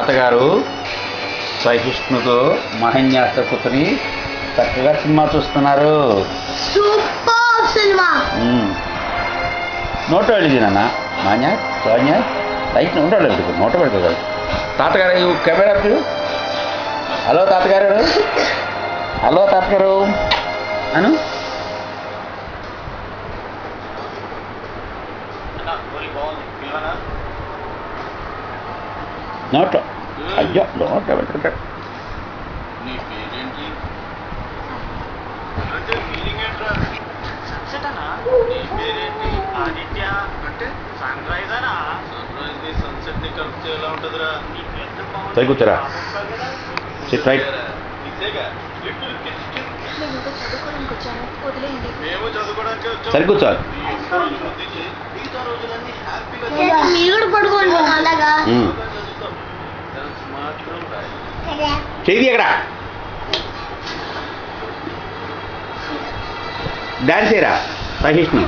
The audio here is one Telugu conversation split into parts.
తాతగారు శ్రీకృష్ణుతో మహన్యాస కూతుని చక్కగా సినిమా చూస్తున్నారు. Super cinema. నోట వెళ్ళింది నాన్న మాన్యా సోన్యా లైట్ నోట వెళ్ళదు నోట పెడతారు. తాతగారు కెమెరా హలో తాతగారు, హలో తాతగారు అను. నోట్లో అయ్యో నోట్లో పెట్టుకుంటాడు. సరి కూర్చోరా, సిట్ రైట్. సరి కూర్చోవాలి. మీరు కూడా పడుకోండి అలాగా. చేయి ఎక్కడ డాన్స్ చేయరా సహిష్ణు,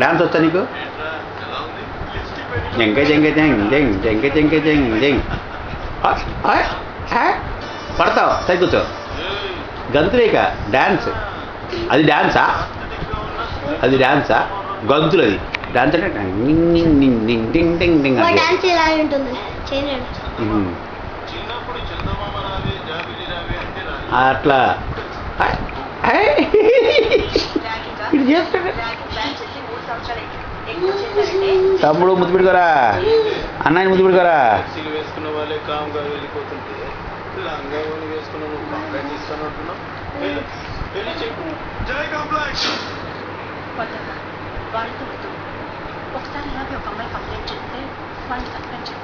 డాన్స్ వచ్చా నీకు? జంక జంక జంగ్ జంగ్ జంక జంక జంగ్ జంగ్ పడతావు. సరి కూర్చో. గంతులేక డాన్స్ అది డాన్సా? అది డాన్సా? గంతులు అది డాన్స్ అంటే డాన్స్ ఎలా ఉంటుంది అట్లా ఇది చేస్తాడు. తమ్ముడు ముద్దు పెట్టుకోరా, అన్నయ్య ముద్దు పెట్టుకోరా. వేసుకున్న వాళ్ళే కామ్గా వెళ్ళిపోతుంటే లంగా వేసుకున్న నువ్వు కంప్లైంట్ ఇస్తానంటున్నావు. పెళ్లి చెప్పు. జై కాంప్లెక్స్. ఒకసారి ఇలాగే ఒక అమ్మాయి కంప్లైంట్ చేస్తే వాళ్ళు సస్పెండ్ చేస్తారు.